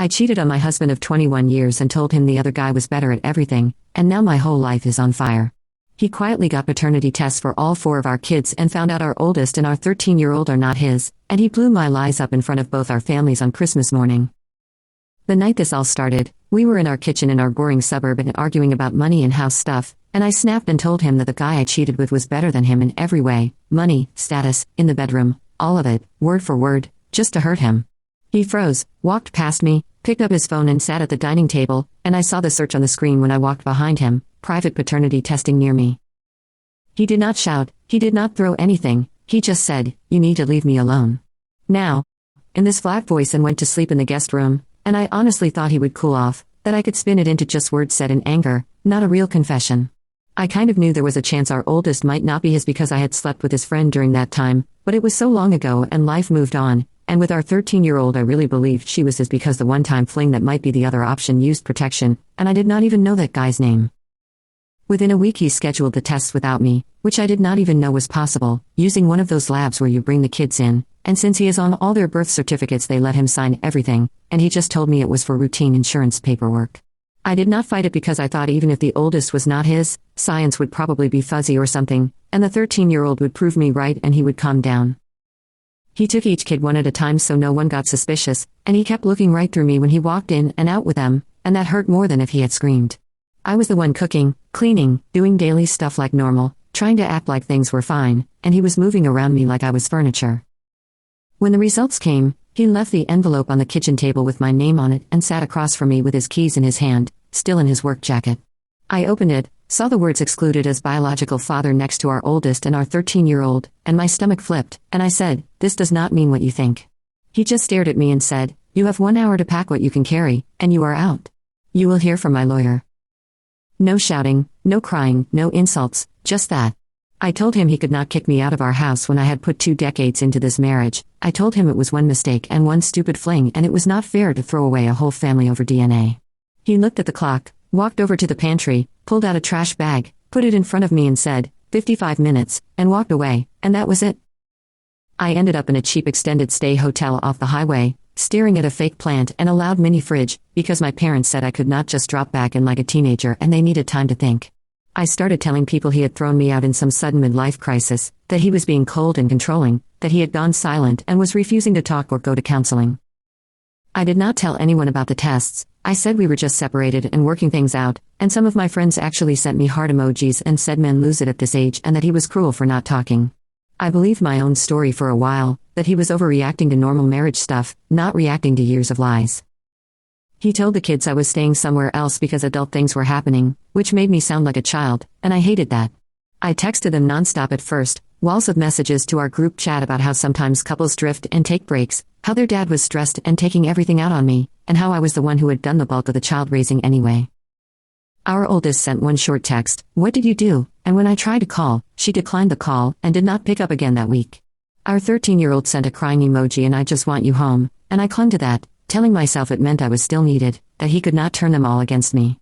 I cheated on my husband of 21 years and told him the other guy was better at everything, and now my whole life is on fire. He quietly got paternity tests for all 4 of our kids and found out our oldest and our 13-year-old are not his, and he blew my lies up in front of both our families on Christmas morning. The night this all started, we were in our kitchen in our boring suburb and arguing about money and house stuff, and I snapped and told him that the guy I cheated with was better than him in every way: money, status, in the bedroom, all of it, word for word, just to hurt him. He froze, walked past me, picked up his phone and sat at the dining table, and I saw the search on the screen when I walked behind him: private paternity testing near me. He did not shout, he did not throw anything, he just said, "You need to leave me alone now," in this flat voice, and went to sleep in the guest room, and I honestly thought he would cool off, that I could spin it into just words said in anger, not a real confession. I kind of knew there was a chance our oldest might not be his because I had slept with his friend during that time, but it was so long ago and life moved on, and with our 13-year-old I really believed she was his because the one-time fling that might be the other option used protection, and I did not even know that guy's name. Within a week he scheduled the tests without me, which I did not even know was possible, using one of those labs where you bring the kids in, and since he is on all their birth certificates they let him sign everything, and he just told me it was for routine insurance paperwork. I did not fight it because I thought even if the oldest was not his, science would probably be fuzzy or something, and the 13-year-old would prove me right and he would calm down. He took each kid one at a time so no one got suspicious, and he kept looking right through me when he walked in and out with them, and that hurt more than if he had screamed. I was the one cooking, cleaning, doing daily stuff like normal, trying to act like things were fine, and he was moving around me like I was furniture. When the results came, he left the envelope on the kitchen table with my name on it and sat across from me with his keys in his hand, still in his work jacket. I opened it, saw the words excluded as biological father next to our oldest and our 13-year-old, and my stomach flipped, and I said, "This does not mean what you think." He just stared at me and said, "You have 1 hour to pack what you can carry, and you are out. You will hear from my lawyer." No shouting, no crying, no insults, just that. I told him he could not kick me out of our house when I had put 2 decades into this marriage. I told him it was one mistake and one stupid fling and it was not fair to throw away a whole family over DNA. He looked at the clock, walked over to the pantry, pulled out a trash bag, put it in front of me and said, 55 minutes, and walked away, and that was it. I ended up in a cheap extended stay hotel off the highway, staring at a fake plant and a loud mini fridge, because my parents said I could not just drop back in like a teenager and they needed time to think. I started telling people he had thrown me out in some sudden midlife crisis, that he was being cold and controlling, that he had gone silent and was refusing to talk or go to counseling. I did not tell anyone about the tests. I said we were just separated and working things out, and some of my friends actually sent me heart emojis and said men lose it at this age and that he was cruel for not talking. I believed my own story for a while, that he was overreacting to normal marriage stuff, not reacting to years of lies. He told the kids I was staying somewhere else because adult things were happening, which made me sound like a child, and I hated that. I texted them nonstop at first, walls of messages to our group chat about how sometimes couples drift and take breaks, how their dad was stressed and taking everything out on me, and how I was the one who had done the bulk of the child raising anyway. Our oldest sent one short text, "What did you do?" and when I tried to call, she declined the call and did not pick up again that week. Our 13-year-old sent a crying emoji and "I just want you home," and I clung to that, telling myself it meant I was still needed, that he could not turn them all against me.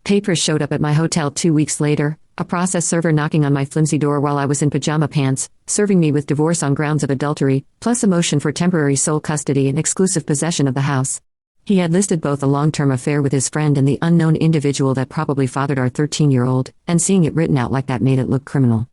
Papers showed up at my hotel 2 weeks later, a process server knocking on my flimsy door while I was in pajama pants, serving me with divorce on grounds of adultery, plus a motion for temporary sole custody and exclusive possession of the house. He had listed both a long-term affair with his friend and the unknown individual that probably fathered our 13-year-old, and seeing it written out like that made it look criminal.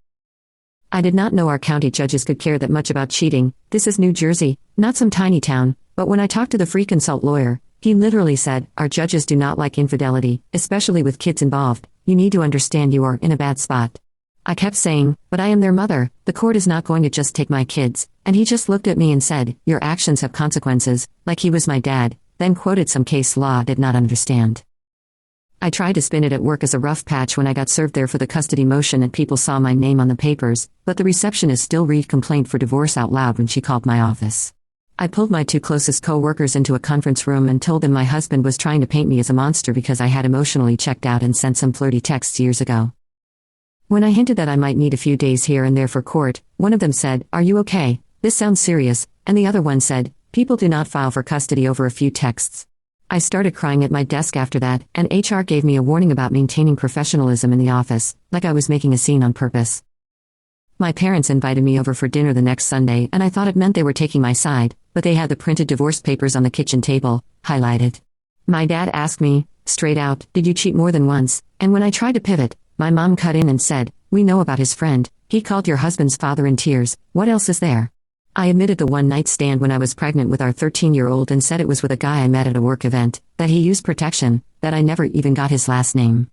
I did not know our county judges could care that much about cheating. This is New Jersey, not some tiny town, but when I talked to the free consult lawyer, he literally said, "Our judges do not like infidelity, especially with kids involved. You need to understand you are in a bad spot." I kept saying, "But I am their mother, the court is not going to just take my kids," and he just looked at me and said, "Your actions have consequences," like he was my dad, then quoted some case law I did not understand. I tried to spin it at work as a rough patch when I got served there for the custody motion and people saw my name on the papers, but the receptionist still read complaint for divorce out loud when she called my office. I pulled my 2 closest co-workers into a conference room and told them my husband was trying to paint me as a monster because I had emotionally checked out and sent some flirty texts years ago. When I hinted that I might need a few days here and there for court, one of them said, "Are you okay? This sounds serious," and the other one said, "People do not file for custody over a few texts." I started crying at my desk after that, and HR gave me a warning about maintaining professionalism in the office, like I was making a scene on purpose. My parents invited me over for dinner the next Sunday, and I thought it meant they were taking my side, but they had the printed divorce papers on the kitchen table, highlighted. My dad asked me, straight out, "Did you cheat more than once?" And when I tried to pivot, my mom cut in and said, "We know about his friend. He called your husband's father in tears. What else is there?" I admitted the one-night stand when I was pregnant with our 13-year-old and said it was with a guy I met at a work event, that he used protection, that I never even got his last name.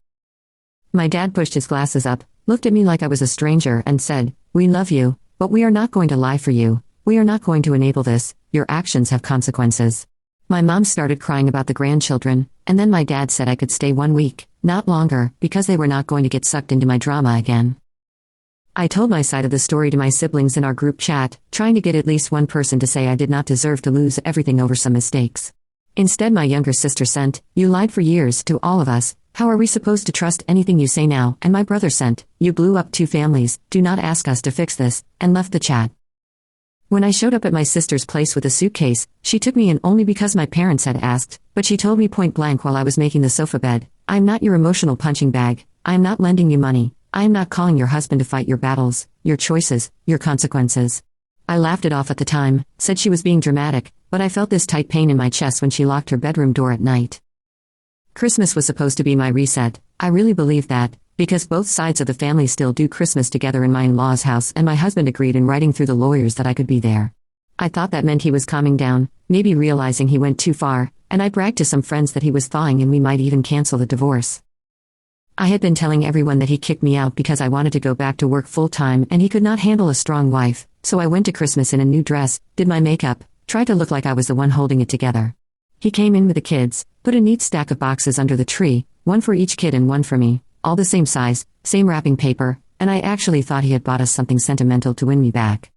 My dad pushed his glasses up, looked at me like I was a stranger, and said, "We love you, but we are not going to lie for you. We are not going to enable this. Your actions have consequences." My mom started crying about the grandchildren, and then my dad said I could stay 1 week, not longer, because they were not going to get sucked into my drama again. I told my side of the story to my siblings in our group chat, trying to get at least one person to say I did not deserve to lose everything over some mistakes. Instead, my younger sister sent, "You lied for years to all of us. How are we supposed to trust anything you say now?" And my brother sent, "You blew up 2 families, do not ask us to fix this," and left the chat. When I showed up at my sister's place with a suitcase, she took me in only because my parents had asked, but she told me point blank while I was making the sofa bed, "I am not your emotional punching bag. I am not lending you money. I am not calling your husband to fight your battles, your choices, your consequences." I laughed it off at the time, said she was being dramatic, but I felt this tight pain in my chest when she locked her bedroom door at night. Christmas was supposed to be my reset. I really believe that, because both sides of the family still do Christmas together in my in-laws' house, and my husband agreed in writing through the lawyers that I could be there. I thought that meant he was calming down, maybe realizing he went too far, and I bragged to some friends that he was thawing and we might even cancel the divorce. I had been telling everyone that he kicked me out because I wanted to go back to work full-time and he could not handle a strong wife, so I went to Christmas in a new dress, did my makeup, tried to look like I was the one holding it together. He came in with the kids, put a neat stack of boxes under the tree, one for each kid and one for me, all the same size, same wrapping paper, and I actually thought he had bought us something sentimental to win me back.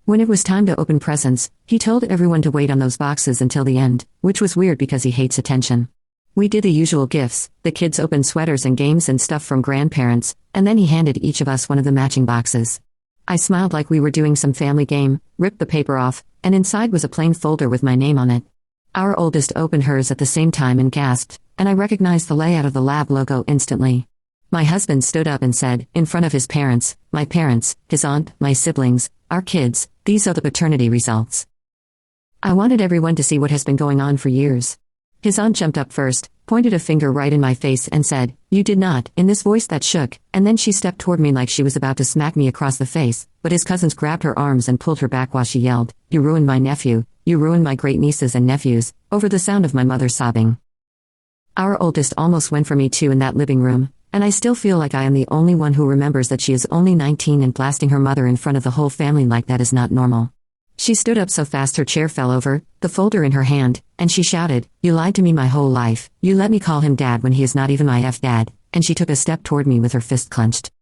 When it was time to open presents, he told everyone to wait on those boxes until the end, which was weird because he hates attention. We did the usual gifts, the kids opened sweaters and games and stuff from grandparents, and then he handed each of us one of the matching boxes. I smiled like we were doing some family game, ripped the paper off, and inside was a plain folder with my name on it. Our oldest opened hers at the same time and gasped, and I recognized the layout of the lab logo instantly. My husband stood up and said, in front of his parents, my parents, his aunt, my siblings, our kids, "These are the paternity results." I wanted everyone to see what has been going on for years. His aunt jumped up first, pointed a finger right in my face and said, "You did not," in this voice that shook, and then she stepped toward me like she was about to smack me across the face, but his cousins grabbed her arms and pulled her back while she yelled, "You ruined my nephew, you ruined my great-nieces and nephews," over the sound of my mother sobbing. Our oldest almost went for me too in that living room, and I still feel like I am the only one who remembers that she is only 19 and blasting her mother in front of the whole family like that is not normal. She stood up so fast her chair fell over, the folder in her hand, and she shouted, "You lied to me my whole life, you let me call him dad when he is not even my dad," and she took a step toward me with her fist clenched.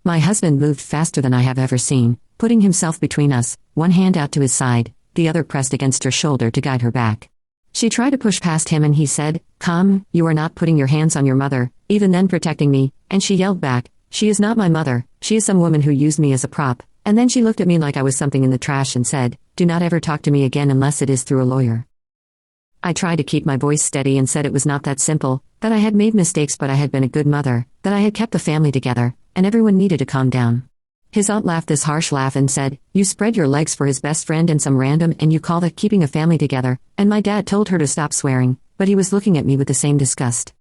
My husband moved faster than I have ever seen, putting himself between us, one hand out to his side, the other pressed against her shoulder to guide her back. She tried to push past him and he said, "Come, you are not putting your hands on your mother, even then protecting me," and she yelled back, "She is not my mother, she is some woman who used me as a prop," and then she looked at me like I was something in the trash and said, "Do not ever talk to me again unless it is through a lawyer." I tried to keep my voice steady and said it was not that simple, that I had made mistakes but I had been a good mother, that I had kept the family together, and everyone needed to calm down. His aunt laughed this harsh laugh and said, "You spread your legs for his best friend and some random and you call that keeping a family together," and my dad told her to stop swearing, but he was looking at me with the same disgust.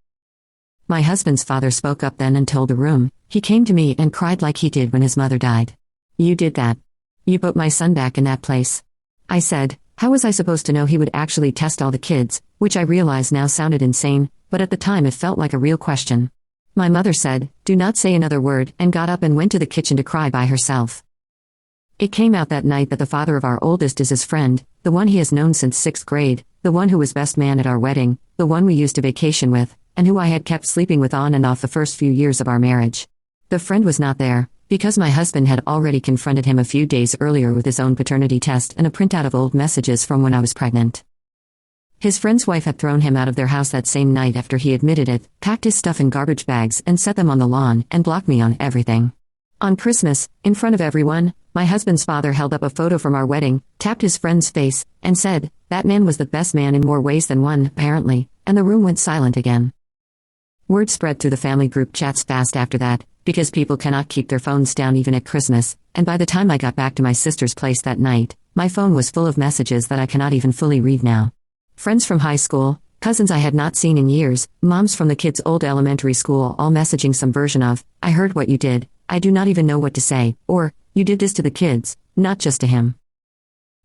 My husband's father spoke up then and told the room, he came to me and cried like he did when his mother died. "You did that. You put my son back in that place." I said, how was I supposed to know he would actually test all the kids, which I realize now sounded insane, but at the time it felt like a real question. My mother said, "Do not say another word," and got up and went to the kitchen to cry by herself. It came out that night that the father of our oldest is his friend, the one he has known since 6th grade, the one who was best man at our wedding, the one we used to vacation with, and who I had kept sleeping with on and off the first few years of our marriage. The friend was not there, because my husband had already confronted him a few days earlier with his own paternity test and a printout of old messages from when I was pregnant. His friend's wife had thrown him out of their house that same night after he admitted it, packed his stuff in garbage bags and set them on the lawn and blocked me on everything. On Christmas, in front of everyone, my husband's father held up a photo from our wedding, tapped his friend's face, and said, "That man was the best man in more ways than one, apparently," and the room went silent again. Word spread through the family group chats fast after that, because people cannot keep their phones down even at Christmas, and by the time I got back to my sister's place that night, my phone was full of messages that I cannot even fully read now. Friends from high school, cousins I had not seen in years, moms from the kids' old elementary school all messaging some version of, "I heard what you did, I do not even know what to say," or, "You did this to the kids, not just to him."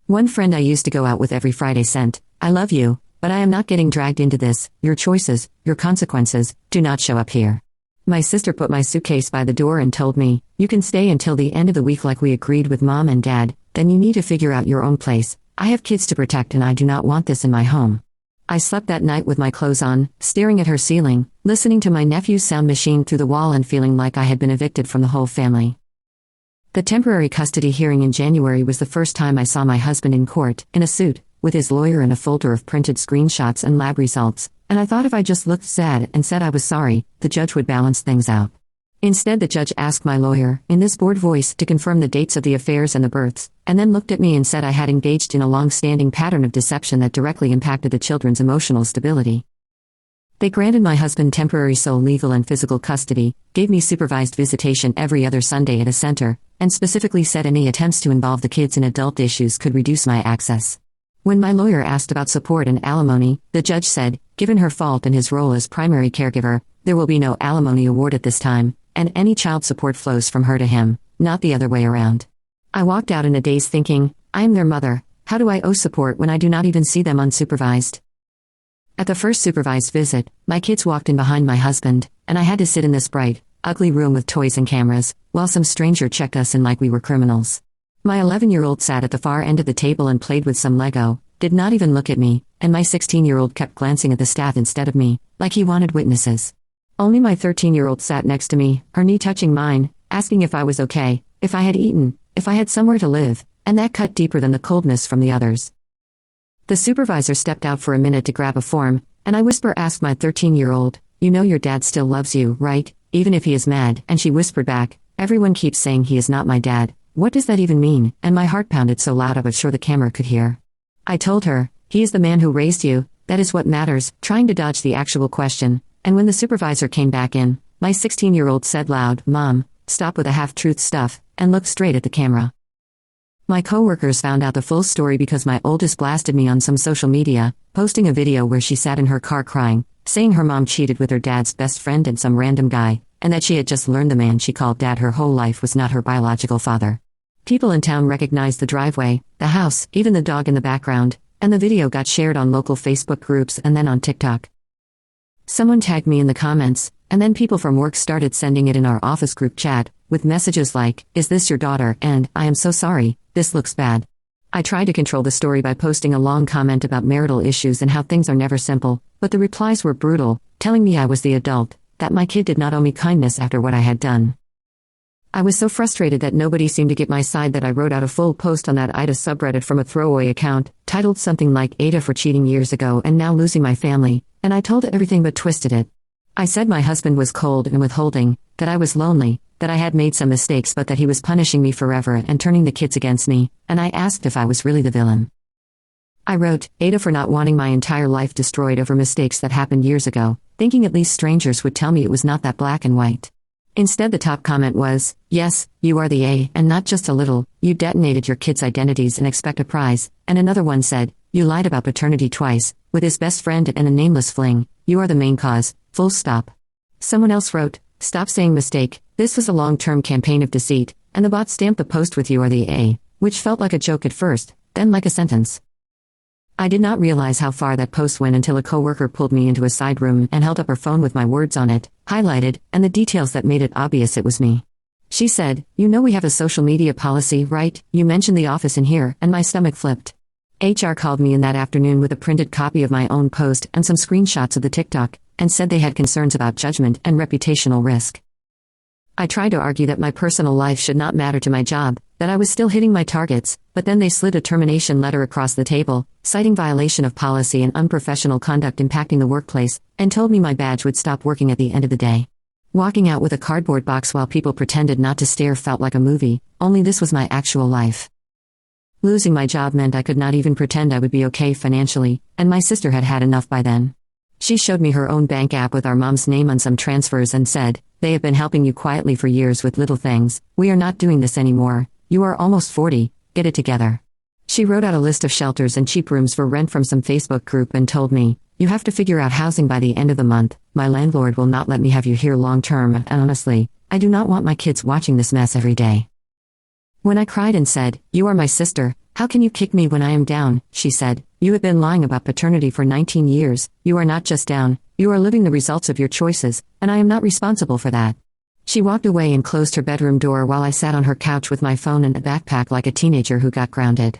One friend I used to go out with every Friday sent, "I love you, but I am not getting dragged into this, your choices, your consequences, do not show up here." My sister put my suitcase by the door and told me, "You can stay until the end of the week like we agreed with Mom and Dad, then you need to figure out your own place. I have kids to protect and I do not want this in my home." I slept that night with my clothes on, staring at her ceiling, listening to my nephew's sound machine through the wall and feeling like I had been evicted from the whole family. The temporary custody hearing in January was the first time I saw my husband in court, in a suit, with his lawyer and a folder of printed screenshots and lab results, and I thought if I just looked sad and said I was sorry, the judge would balance things out. Instead, the judge asked my lawyer, in this bored voice, to confirm the dates of the affairs and the births, and then looked at me and said I had engaged in a long-standing pattern of deception that directly impacted the children's emotional stability. They granted my husband temporary sole legal and physical custody, gave me supervised visitation every other Sunday at a center, and specifically said any attempts to involve the kids in adult issues could reduce my access. When my lawyer asked about support and alimony, the judge said, given her fault and his role as primary caregiver, there will be no alimony award at this time, and any child support flows from her to him, not the other way around. I walked out in a daze thinking, I am their mother, how do I owe support when I do not even see them unsupervised? At the first supervised visit, my kids walked in behind my husband, and I had to sit in this bright, ugly room with toys and cameras, while some stranger checked us in like we were criminals. My 11-year-old sat at the far end of the table and played with some Lego, did not even look at me, and my 16-year-old kept glancing at the staff instead of me, like he wanted witnesses. Only my 13-year-old sat next to me, her knee touching mine, asking if I was okay, if I had eaten, if I had somewhere to live, and that cut deeper than the coldness from the others. The supervisor stepped out for a minute to grab a form, and I asked my 13-year-old, "You know your dad still loves you, right, even if he is mad?" And she whispered back, "Everyone keeps saying he is not my dad. What does that even mean?" And my heart pounded so loud I was sure the camera could hear. I told her, "He is the man who raised you, that is what matters," trying to dodge the actual question, and when the supervisor came back in, my 16-year-old said loud, "Mom, stop with the half-truth stuff," and looked straight at the camera. My coworkers found out the full story because my oldest blasted me on some social media, posting a video where she sat in her car crying, saying her mom cheated with her dad's best friend and some random guy, and that she had just learned the man she called dad her whole life was not her biological father. People in town recognized the driveway, the house, even the dog in the background, and the video got shared on local Facebook groups and then on TikTok. Someone tagged me in the comments, and then people from work started sending it in our office group chat, with messages like, "Is this your daughter?" and "I am so sorry, this looks bad." I tried to control the story by posting a long comment about marital issues and how things are never simple, but the replies were brutal, telling me I was the adult, that my kid did not owe me kindness after what I had done. I was so frustrated that nobody seemed to get my side that I wrote out a full post on that Ada subreddit from a throwaway account, titled something like Ada for cheating years ago and now losing my family, and I told everything but twisted it. I said my husband was cold and withholding, that I was lonely, that I had made some mistakes but that he was punishing me forever and turning the kids against me, and I asked if I was really the villain. I wrote, Ada for not wanting my entire life destroyed over mistakes that happened years ago, thinking at least strangers would tell me it was not that black and white. Instead the top comment was, "Yes, you are the A, and not just a little, you detonated your kids' identities and expect a prize," and another one said, "You lied about paternity twice, with his best friend and a nameless fling, you are the main cause, full stop." Someone else wrote, "Stop saying mistake, this was a long-term campaign of deceit," and the bot stamped the post with "You are the A," which felt like a joke at first, then like a sentence. I did not realize how far that post went until a coworker pulled me into a side room and held up her phone with my words on it, highlighted, and the details that made it obvious it was me. She said, "You know we have a social media policy, right? You mentioned the office in here," and my stomach flipped. HR called me in that afternoon with a printed copy of my own post and some screenshots of the TikTok, and said they had concerns about judgment and reputational risk. I tried to argue that my personal life should not matter to my job, that I was still hitting my targets, but then they slid a termination letter across the table, citing violation of policy and unprofessional conduct impacting the workplace, and told me my badge would stop working at the end of the day. Walking out with a cardboard box while people pretended not to stare felt like a movie, only this was my actual life. Losing my job meant I could not even pretend I would be okay financially, and my sister had had enough by then. She showed me her own bank app with our mom's name on some transfers and said, They have been helping you quietly for years with little things. We are not doing this anymore. You are almost 40, get it together. She wrote out a list of shelters and cheap rooms for rent from some Facebook group and told me, you have to figure out housing by the end of the month. My landlord will not let me have you here long term, and honestly, I do not want my kids watching this mess every day. When I cried and said, you are my sister, how can you kick me when I am down? She said, you have been lying about paternity for 19 years, you are not just down, you are living the results of your choices, and I am not responsible for that. She walked away and closed her bedroom door while I sat on her couch with my phone and a backpack like a teenager who got grounded.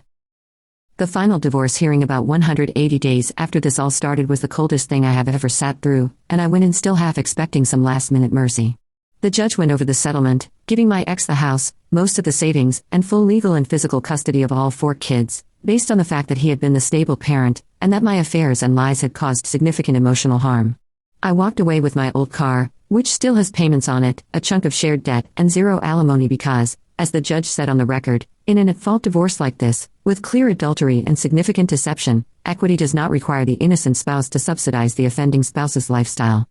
The final divorce hearing about 180 days after this all started was the coldest thing I have ever sat through, and I went in still half expecting some last-minute mercy. The judge went over the settlement, giving my ex the house, most of the savings, and full legal and physical custody of all 4 kids, based on the fact that he had been the stable parent, and that my affairs and lies had caused significant emotional harm. I walked away with my old car, which still has payments on it, a chunk of shared debt, and 0 alimony because, as the judge said on the record, in an at-fault divorce like this, with clear adultery and significant deception, equity does not require the innocent spouse to subsidize the offending spouse's lifestyle.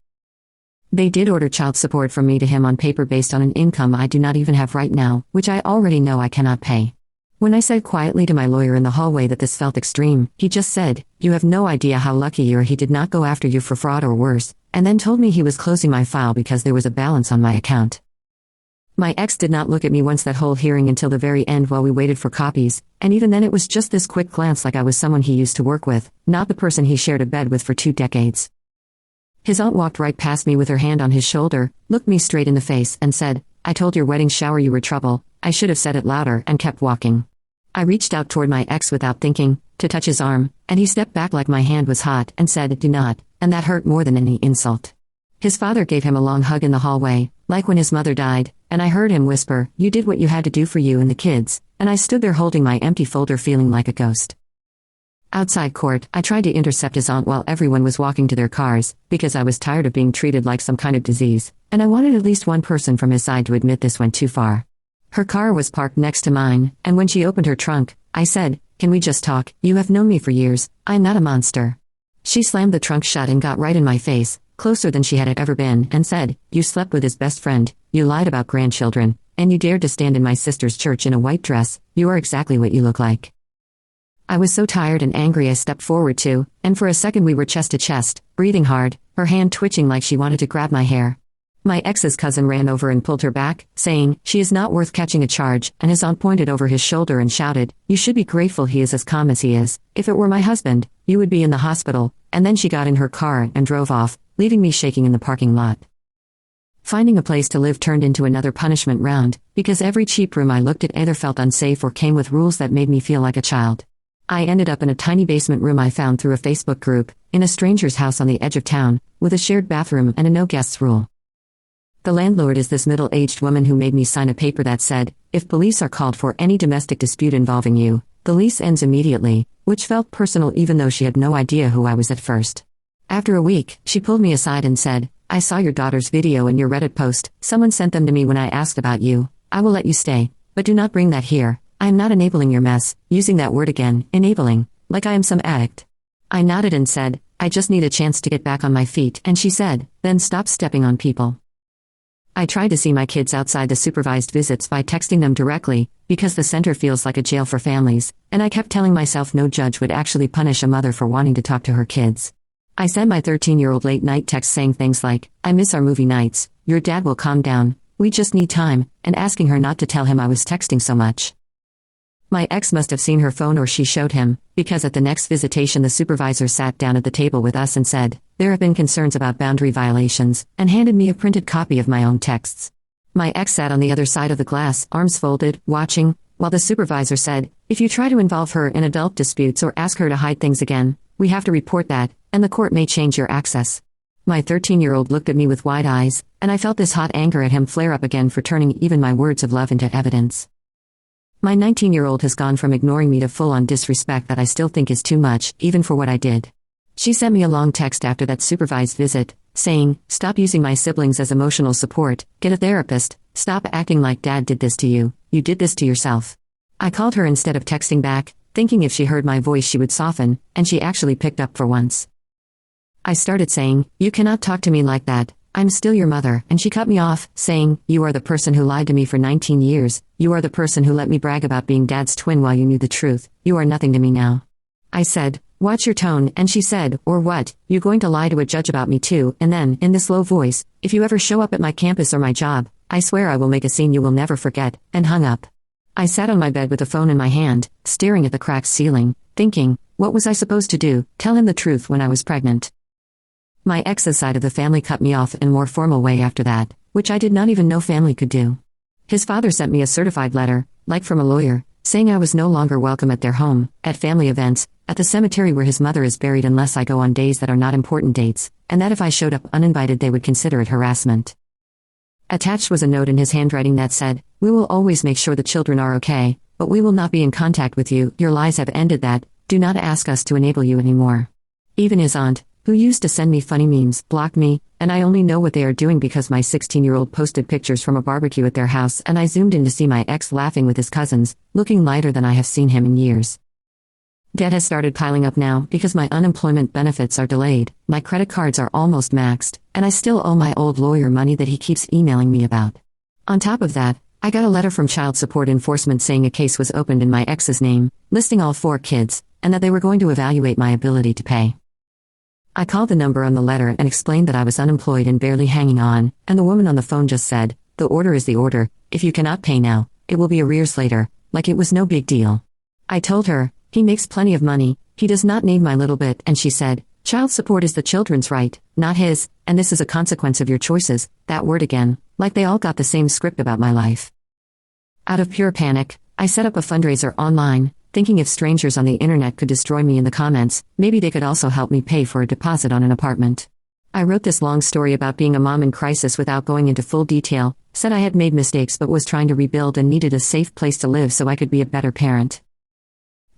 They did order child support from me to him on paper based on an income I do not even have right now, which I already know I cannot pay. When I said quietly to my lawyer in the hallway that this felt extreme, he just said, you have no idea how lucky you are he did not go after you for fraud or worse, and then told me he was closing my file because there was a balance on my account. My ex did not look at me once that whole hearing until the very end while we waited for copies, and even then it was just this quick glance like I was someone he used to work with, not the person he shared a bed with for 2 decades. His aunt walked right past me with her hand on his shoulder, looked me straight in the face, and said, I told your wedding shower you were trouble. I should have said it louder, and kept walking. I reached out toward my ex without thinking, to touch his arm, and he stepped back like my hand was hot and said, do not, and that hurt more than any insult. His father gave him a long hug in the hallway, like when his mother died, and I heard him whisper, you did what you had to do for you and the kids, and I stood there holding my empty folder feeling like a ghost. Outside court, I tried to intercept his aunt while everyone was walking to their cars, because I was tired of being treated like some kind of disease, and I wanted at least one person from his side to admit this went too far. Her car was parked next to mine, and when she opened her trunk, I said, can we just talk? You have known me for years, I'm not a monster. She slammed the trunk shut and got right in my face, closer than she had ever been, and said, you slept with his best friend, you lied about grandchildren, and you dared to stand in my sister's church in a white dress, you are exactly what you look like. I was so tired and angry I stepped forward too, and for a second we were chest to chest, breathing hard, her hand twitching like she wanted to grab my hair. My ex's cousin ran over and pulled her back, saying, she is not worth catching a charge, and his aunt pointed over his shoulder and shouted, you should be grateful he is as calm as he is. If it were my husband, you would be in the hospital, and then she got in her car and drove off, leaving me shaking in the parking lot. Finding a place to live turned into another punishment round, because every cheap room I looked at either felt unsafe or came with rules that made me feel like a child. I ended up in a tiny basement room I found through a Facebook group, in a stranger's house on the edge of town, with a shared bathroom and a no guests rule. The landlord is this middle-aged woman who made me sign a paper that said, if police are called for any domestic dispute involving you, the lease ends immediately, which felt personal even though she had no idea who I was at first. After a week, she pulled me aside and said, I saw your daughter's video and your Reddit post, someone sent them to me when I asked about you, I will let you stay, but do not bring that here, I am not enabling your mess, using that word again, enabling, like I am some addict. I nodded and said, I just need a chance to get back on my feet, and she said, then stop stepping on people. I tried to see my kids outside the supervised visits by texting them directly, because the center feels like a jail for families, and I kept telling myself no judge would actually punish a mother for wanting to talk to her kids. I sent my 13-year-old late-night text saying things like, I miss our movie nights, your dad will calm down, we just need time, and asking her not to tell him I was texting so much. My ex must have seen her phone or she showed him, because at the next visitation the supervisor sat down at the table with us and said, there have been concerns about boundary violations, and handed me a printed copy of my own texts. My ex sat on the other side of the glass, arms folded, watching, while the supervisor said, if you try to involve her in adult disputes or ask her to hide things again, we have to report that, and the court may change your access. My 13-year-old looked at me with wide eyes, and I felt this hot anger at him flare up again for turning even my words of love into evidence. My 19-year-old has gone from ignoring me to full-on disrespect that I still think is too much, even for what I did. She sent me a long text after that supervised visit, saying, stop using my siblings as emotional support, get a therapist, stop acting like dad did this to you did this to yourself. I called her instead of texting back, thinking if she heard my voice she would soften, and she actually picked up for once. I started saying, you cannot talk to me like that, I'm still your mother, and she cut me off, saying, you are the person who lied to me for 19 years, you are the person who let me brag about being Dad's twin while you knew the truth, you are nothing to me now. I said, watch your tone, and she said, or what, you going to lie to a judge about me too, and then, in this low voice, if you ever show up at my campus or my job, I swear I will make a scene you will never forget, and hung up. I sat on my bed with the phone in my hand, staring at the cracked ceiling, thinking, what was I supposed to do, tell him the truth when I was pregnant? My ex's side of the family cut me off in a more formal way after that, which I did not even know family could do. His father sent me a certified letter, like from a lawyer, saying I was no longer welcome at their home, at family events, at the cemetery where his mother is buried unless I go on days that are not important dates, and that if I showed up uninvited they would consider it harassment. Attached was a note in his handwriting that said, we will always make sure the children are okay, but we will not be in contact with you, your lies have ended that, do not ask us to enable you anymore. Even his aunt, who used to send me funny memes, blocked me, and I only know what they are doing because my 16-year-old posted pictures from a barbecue at their house and I zoomed in to see my ex laughing with his cousins, looking lighter than I have seen him in years. Debt has started piling up now because my unemployment benefits are delayed, my credit cards are almost maxed, and I still owe my old lawyer money that he keeps emailing me about. On top of that, I got a letter from child support enforcement saying a case was opened in my ex's name, listing all 4 kids, and that they were going to evaluate my ability to pay. I called the number on the letter and explained that I was unemployed and barely hanging on, and the woman on the phone just said, the order is the order, if you cannot pay now, it will be arrears later, like it was no big deal. I told her, he makes plenty of money, he does not need my little bit, and she said, child support is the children's right, not his, and this is a consequence of your choices, that word again, like they all got the same script about my life. Out of pure panic, I set up a fundraiser online, thinking if strangers on the internet could destroy me in the comments, maybe they could also help me pay for a deposit on an apartment. I wrote this long story about being a mom in crisis without going into full detail, said I had made mistakes but was trying to rebuild and needed a safe place to live so I could be a better parent.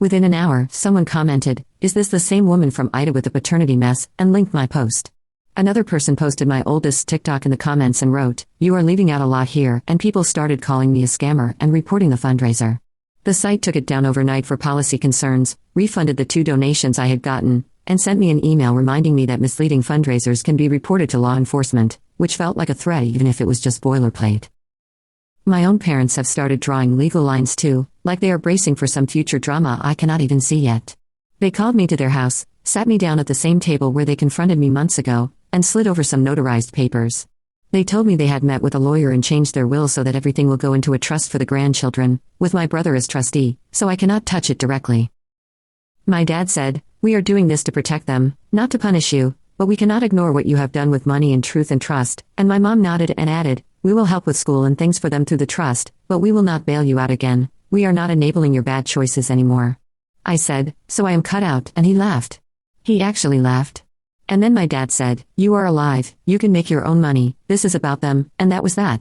Within an hour, someone commented, is this the same woman from Ida with the paternity mess, and linked my post. Another person posted my oldest TikTok in the comments and wrote, you are leaving out a lot here, and people started calling me a scammer and reporting the fundraiser. The site took it down overnight for policy concerns, refunded the 2 donations I had gotten, and sent me an email reminding me that misleading fundraisers can be reported to law enforcement, which felt like a threat even if it was just boilerplate. My own parents have started drawing legal lines too, like they are bracing for some future drama I cannot even see yet. They called me to their house, sat me down at the same table where they confronted me months ago, and slid over some notarized papers. They told me they had met with a lawyer and changed their will so that everything will go into a trust for the grandchildren, with my brother as trustee, so I cannot touch it directly. My dad said, we are doing this to protect them, not to punish you, but we cannot ignore what you have done with money and truth and trust, and my mom nodded and added, we will help with school and things for them through the trust, but we will not bail you out again, we are not enabling your bad choices anymore. I said, so I am cut out, and he laughed. He actually laughed. And then my dad said, you are alive, you can make your own money, this is about them, and that was that.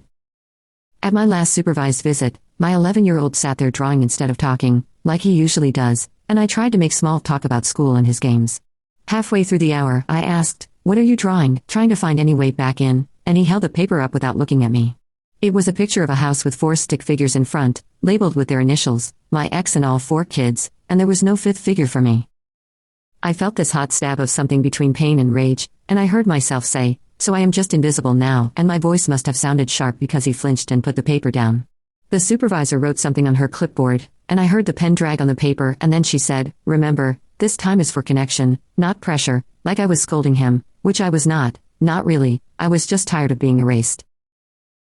At my last supervised visit, my 11-year-old sat there drawing instead of talking, like he usually does, and I tried to make small talk about school and his games. Halfway through the hour, I asked, what are you drawing, trying to find any way back in, and he held the paper up without looking at me. It was a picture of a house with 4 stick figures in front, labeled with their initials, my ex and all 4 kids, and there was no 5th figure for me. I felt this hot stab of something between pain and rage, and I heard myself say, so I am just invisible now, and my voice must have sounded sharp because he flinched and put the paper down. The supervisor wrote something on her clipboard, and I heard the pen drag on the paper, and then she said, remember, this time is for connection, not pressure, like I was scolding him, which I was not really, I was just tired of being erased.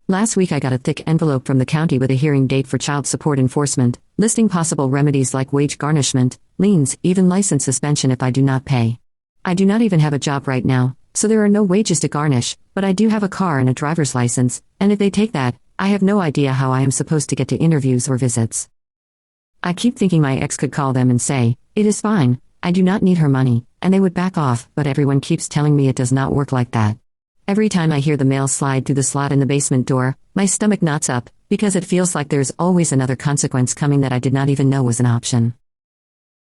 Last week I got a thick envelope from the county with a hearing date for child support enforcement, listing possible remedies like wage garnishment, liens, even license suspension if I do not pay. I do not even have a job right now, so there are no wages to garnish, but I do have a car and a driver's license, and if they take that, I have no idea how I am supposed to get to interviews or visits. I keep thinking my ex could call them and say, it is fine, I do not need her money, and they would back off, but everyone keeps telling me it does not work like that. Every time I hear the mail slide through the slot in the basement door, my stomach knots up, because it feels like there's always another consequence coming that I did not even know was an option.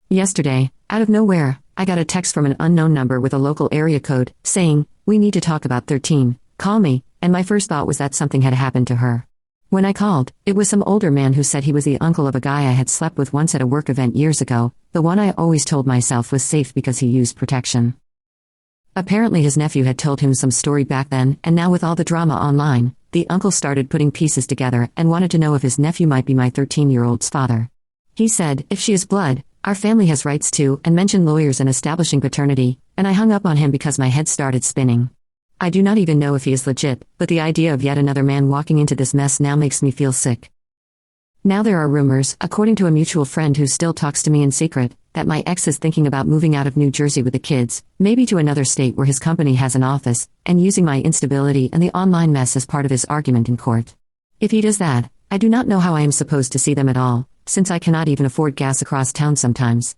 Yesterday, out of nowhere, I got a text from an unknown number with a local area code, saying, we need to talk about 13, call me, and my first thought was that something had happened to her. When I called, it was some older man who said he was the uncle of a guy I had slept with once at a work event years ago, the one I always told myself was safe because he used protection. Apparently his nephew had told him some story back then, and now with all the drama online, the uncle started putting pieces together and wanted to know if his nephew might be my 13-year-old's father. He said, if she is blood, our family has rights too, and mentioned lawyers and establishing paternity, and I hung up on him because my head started spinning. I do not even know if he is legit, but the idea of yet another man walking into this mess now makes me feel sick. Now there are rumors, according to a mutual friend who still talks to me in secret, that my ex is thinking about moving out of New Jersey with the kids, maybe to another state where his company has an office, and using my instability and the online mess as part of his argument in court. If he does that, I do not know how I am supposed to see them at all, since I cannot even afford gas across town sometimes.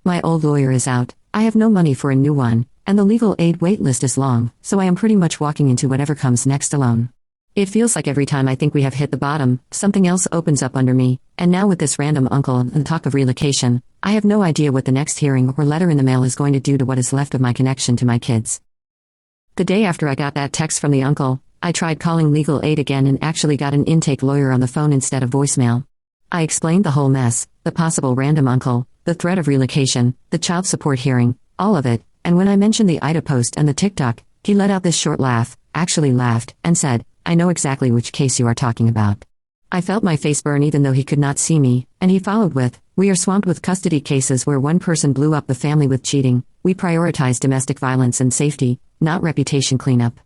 My old lawyer is out, I have no money for a new one, and the legal aid wait list is long, so I am pretty much walking into whatever comes next alone. It feels like every time I think we have hit the bottom, something else opens up under me, and now with this random uncle and talk of relocation, I have no idea what the next hearing or letter in the mail is going to do to what is left of my connection to my kids. The day after I got that text from the uncle, I tried calling legal aid again and actually got an intake lawyer on the phone instead of voicemail. I explained the whole mess, the possible random uncle, the threat of relocation, the child support hearing, all of it, and when I mentioned the Ida post and the TikTok, he let out this short laugh, actually laughed, and said, I know exactly which case you are talking about. I felt my face burn even though he could not see me, and he followed with, we are swamped with custody cases where one person blew up the family with cheating, we prioritize domestic violence and safety, not reputation cleanup.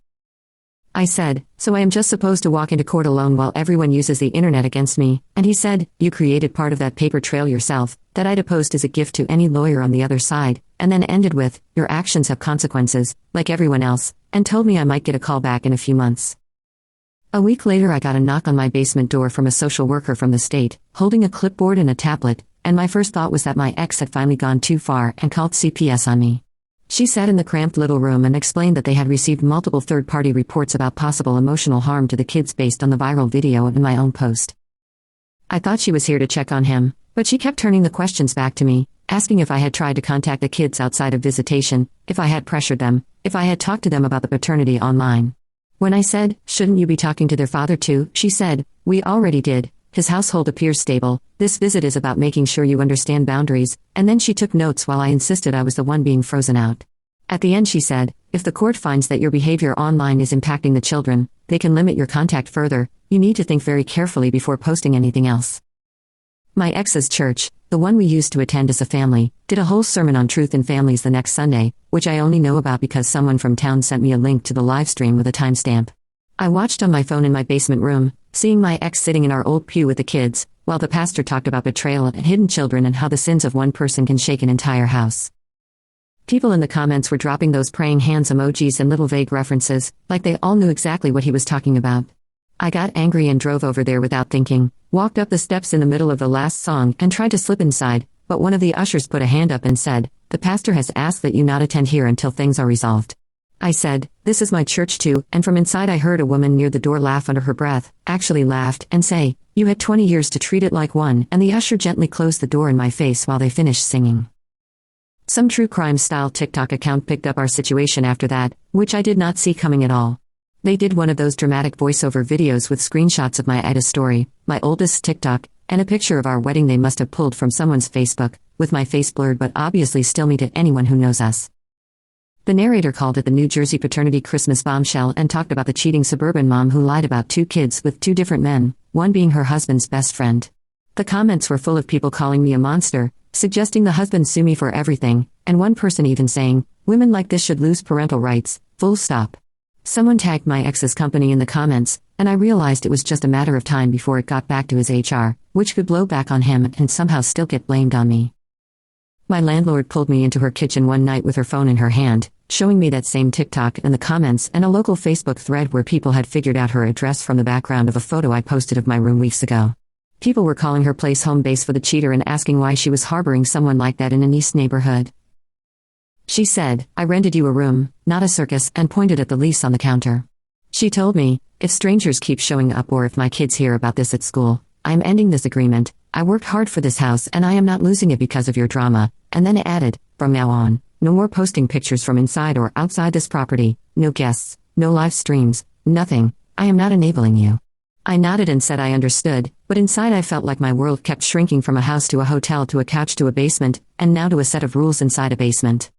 I said, so I am just supposed to walk into court alone while everyone uses the internet against me, and he said, you created part of that paper trail yourself, that Ida post is a gift to any lawyer on the other side, and then ended with, your actions have consequences, like everyone else, and told me I might get a call back in a few months. A week later I got a knock on my basement door from a social worker from the state, holding a clipboard and a tablet, and my first thought was that my ex had finally gone too far and called CPS on me. She sat in the cramped little room and explained that they had received multiple third-party reports about possible emotional harm to the kids based on the viral video and my own post. I thought she was here to check on him, but she kept turning the questions back to me, asking if I had tried to contact the kids outside of visitation, if I had pressured them, if I had talked to them about the paternity online. When I said, shouldn't you be talking to their father too, she said, we already did, his household appears stable, this visit is about making sure you understand boundaries, and then she took notes while I insisted I was the one being frozen out. At the end she said, if the court finds that your behavior online is impacting the children, they can limit your contact further, you need to think very carefully before posting anything else. My ex's church, the one we used to attend as a family, did a whole sermon on truth in families the next Sunday, which I only know about because someone from town sent me a link to the live stream with a timestamp. I watched on my phone in my basement room, seeing my ex sitting in our old pew with the kids, while the pastor talked about betrayal and hidden children and how the sins of one person can shake an entire house. People in the comments were dropping those praying hands emojis and little vague references, like they all knew exactly what he was talking about. I got angry and drove over there without thinking, walked up the steps in the middle of the last song and tried to slip inside, but one of the ushers put a hand up and said, the pastor has asked that you not attend here until things are resolved. I said, this is my church too, and from inside I heard a woman near the door laugh under her breath, actually laughed, and say, you had 20 years to treat it like one, and the usher gently closed the door in my face while they finished singing. Some true crime-style TikTok account picked up our situation after that, which I did not see coming at all. They did one of those dramatic voiceover videos with screenshots of my Ida story, my oldest TikTok, and a picture of our wedding they must have pulled from someone's Facebook, with my face blurred but obviously still me to anyone who knows us. The narrator called it the New Jersey paternity Christmas bombshell and talked about the cheating suburban mom who lied about 2 kids with 2 different men, one being her husband's best friend. The comments were full of people calling me a monster, suggesting the husband sue me for everything, and one person even saying, women like this should lose parental rights, full stop. Someone tagged my ex's company in the comments, and I realized it was just a matter of time before it got back to his HR, which could blow back on him and somehow still get blamed on me. My landlord pulled me into her kitchen one night with her phone in her hand, showing me that same TikTok and the comments and a local Facebook thread where people had figured out her address from the background of a photo I posted of my room weeks ago. People were calling her place home base for the cheater and asking why she was harboring someone like that in an East neighborhood. She said, I rented you a room, not a circus, and pointed at the lease on the counter. She told me, if strangers keep showing up or if my kids hear about this at school, I am ending this agreement. I worked hard for this house and I am not losing it because of your drama, and then added, from now on, no more posting pictures from inside or outside this property, no guests, no live streams, nothing, I am not enabling you. I nodded and said I understood, but inside I felt like my world kept shrinking from a house to a hotel to a couch to a basement, and now to a set of rules inside a basement.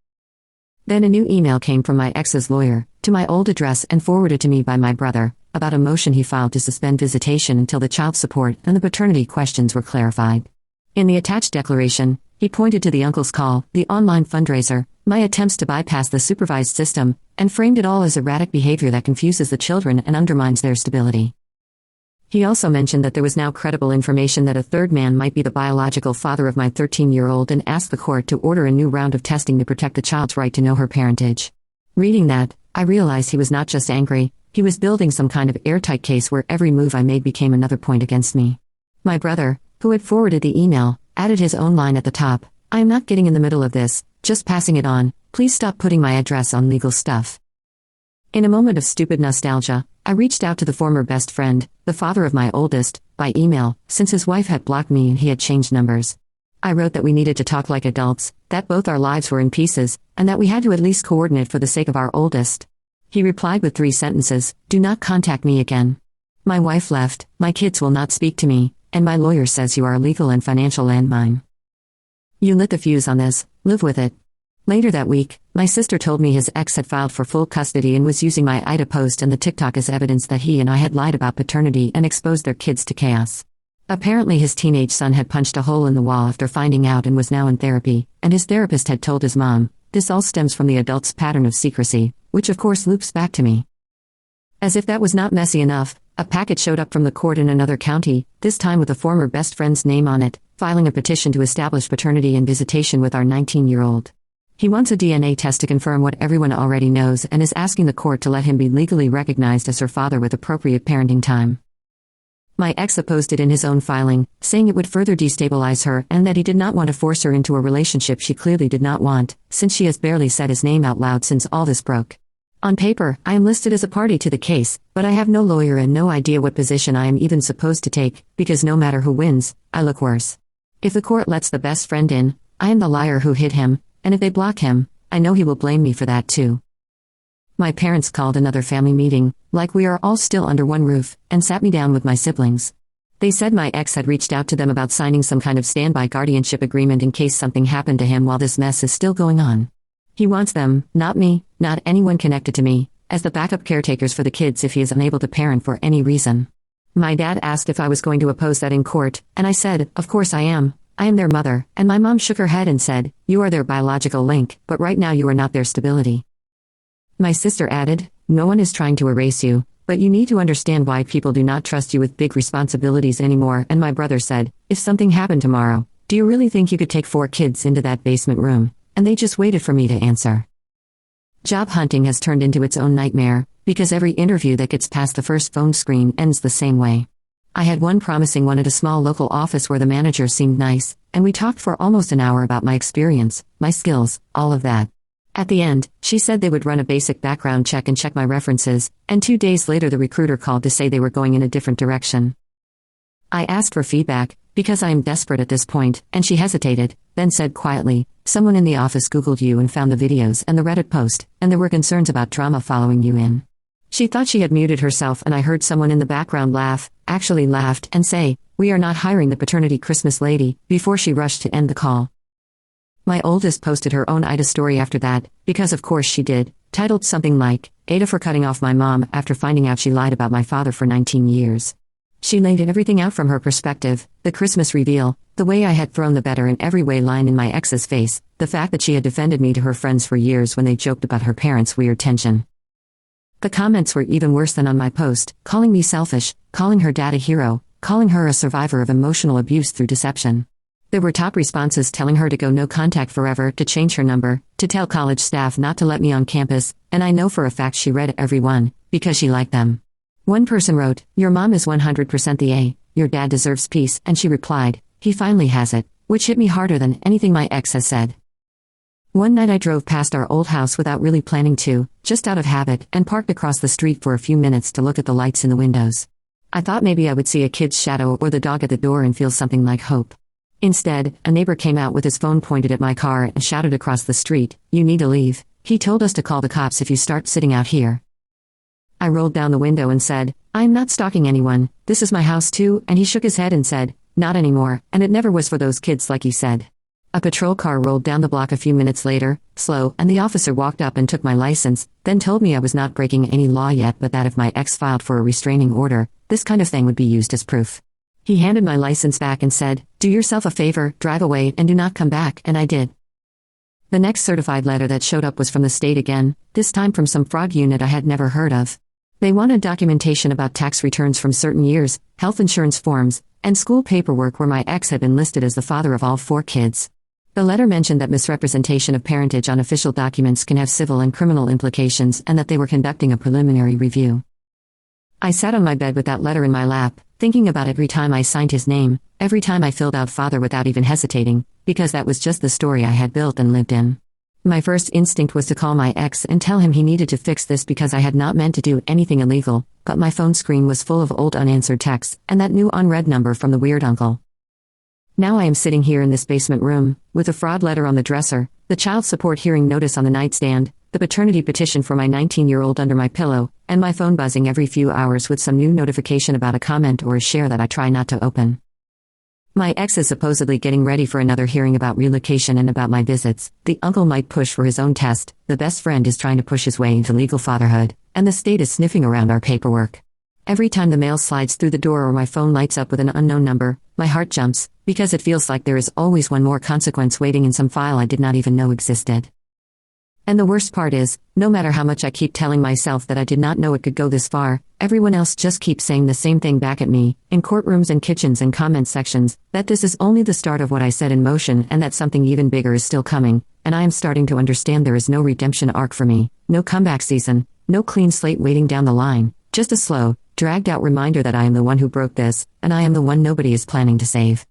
Then a new email came from my ex's lawyer, to my old address and forwarded to me by my brother, about a motion he filed to suspend visitation until the child support and the paternity questions were clarified. In the attached declaration, he pointed to the uncle's call, the online fundraiser, my attempts to bypass the supervised system, and framed it all as erratic behavior that confuses the children and undermines their stability. He also mentioned that there was now credible information that a third man might be the biological father of my 13-year-old and asked the court to order a new round of testing to protect the child's right to know her parentage. Reading that, I realized he was not just angry, he was building some kind of airtight case where every move I made became another point against me. My brother, who had forwarded the email, added his own line at the top, "I am not getting in the middle of this, just passing it on, please stop putting my address on legal stuff." In a moment of stupid nostalgia, I reached out to the former best friend, the father of my oldest, by email, since his wife had blocked me and he had changed numbers. I wrote that we needed to talk like adults, that both our lives were in pieces, and that we had to at least coordinate for the sake of our oldest. He replied with 3 sentences, "Do not contact me again. My wife left, my kids will not speak to me, and my lawyer says you are a legal and financial landmine. You lit the fuse on this, live with it." Later that week, my sister told me his ex had filed for full custody and was using my Ida post and the TikTok as evidence that he and I had lied about paternity and exposed their kids to chaos. Apparently his teenage son had punched a hole in the wall after finding out and was now in therapy, and his therapist had told his mom, "This all stems from the adult's pattern of secrecy," which of course loops back to me. As if that was not messy enough, a packet showed up from the court in another county, this time with a former best friend's name on it, filing a petition to establish paternity and visitation with our 19-year-old. He wants a DNA test to confirm what everyone already knows and is asking the court to let him be legally recognized as her father with appropriate parenting time. My ex opposed it in his own filing, saying it would further destabilize her and that he did not want to force her into a relationship she clearly did not want, since she has barely said his name out loud since all this broke. On paper, I am listed as a party to the case, but I have no lawyer and no idea what position I am even supposed to take, because no matter who wins, I look worse. If the court lets the best friend in, I am the liar who hid him, and if they block him, I know he will blame me for that too. My parents called another family meeting, like we are all still under one roof, and sat me down with my siblings. They said my ex had reached out to them about signing some kind of standby guardianship agreement in case something happened to him while this mess is still going on. He wants them, not me, not anyone connected to me, as the backup caretakers for the kids if he is unable to parent for any reason. My dad asked if I was going to oppose that in court, and I said, "Of course I am. I am their mother," and my mom shook her head and said, "You are their biological link, but right now you are not their stability." My sister added, "No one is trying to erase you, but you need to understand why people do not trust you with big responsibilities anymore," and my brother said, "If something happened tomorrow, do you really think you could take 4 kids into that basement room?" And they just waited for me to answer. Job hunting has turned into its own nightmare, because every interview that gets past the first phone screen ends the same way. I had one promising one at a small local office where the manager seemed nice, and we talked for almost an hour about my experience, my skills, all of that. At the end, she said they would run a basic background check and check my references, and 2 days later the recruiter called to say they were going in a different direction. I asked for feedback, because I am desperate at this point, and she hesitated, then said quietly, "Someone in the office Googled you and found the videos and the Reddit post, and there were concerns about drama following you in." She thought she had muted herself and I heard someone in the background laugh, actually laughed, and say, "We are not hiring the paternity Christmas lady," before she rushed to end the call. My oldest posted her own Ida story after that, because of course she did, titled something like, "Ada for cutting off my mom after finding out she lied about my father for 19 years. She laid everything out from her perspective, the Christmas reveal, the way I had thrown the better in every way line in my ex's face, the fact that she had defended me to her friends for years when they joked about her parents' weird tension. The comments were even worse than on my post, calling me selfish, calling her dad a hero, calling her a survivor of emotional abuse through deception. There were top responses telling her to go no contact forever, to change her number, to tell college staff not to let me on campus, and I know for a fact she read every one, because she liked them. One person wrote, "Your mom is 100% the A, your dad deserves peace," and she replied, "He finally has it," which hit me harder than anything my ex has said. One night I drove past our old house without really planning to, just out of habit, and parked across the street for a few minutes to look at the lights in the windows. I thought maybe I would see a kid's shadow or the dog at the door and feel something like hope. Instead, a neighbor came out with his phone pointed at my car and shouted across the street, "You need to leave. He told us to call the cops if you start sitting out here." I rolled down the window and said, "I am not stalking anyone, this is my house too," and he shook his head and said, "Not anymore, and it never was for those kids like he said." A patrol car rolled down the block a few minutes later, slow, and the officer walked up and took my license, then told me I was not breaking any law yet but that if my ex filed for a restraining order, this kind of thing would be used as proof. He handed my license back and said, "Do yourself a favor, drive away and do not come back," and I did. The next certified letter that showed up was from the state again, this time from some fraud unit I had never heard of. They wanted documentation about tax returns from certain years, health insurance forms, and school paperwork where my ex had been listed as the father of all 4 kids. The letter mentioned that misrepresentation of parentage on official documents can have civil and criminal implications and that they were conducting a preliminary review. I sat on my bed with that letter in my lap, thinking about every time I signed his name, every time I filled out father without even hesitating, because that was just the story I had built and lived in. My first instinct was to call my ex and tell him he needed to fix this because I had not meant to do anything illegal, but my phone screen was full of old unanswered texts and that new unread number from the weird uncle. Now I am sitting here in this basement room, with a fraud letter on the dresser, the child support hearing notice on the nightstand, the paternity petition for my 19-year-old under my pillow, and my phone buzzing every few hours with some new notification about a comment or a share that I try not to open. My ex is supposedly getting ready for another hearing about relocation and about my visits, the uncle might push for his own test, the best friend is trying to push his way into legal fatherhood, and the state is sniffing around our paperwork. Every time the mail slides through the door or my phone lights up with an unknown number, my heart jumps, because it feels like there is always one more consequence waiting in some file I did not even know existed. And the worst part is, no matter how much I keep telling myself that I did not know it could go this far, everyone else just keeps saying the same thing back at me, in courtrooms and kitchens and comment sections, that this is only the start of what I set in motion and that something even bigger is still coming, and I am starting to understand there is no redemption arc for me, no comeback season, no clean slate waiting down the line, just a slow, dragged out reminder that I am the one who broke this, and I am the one nobody is planning to save.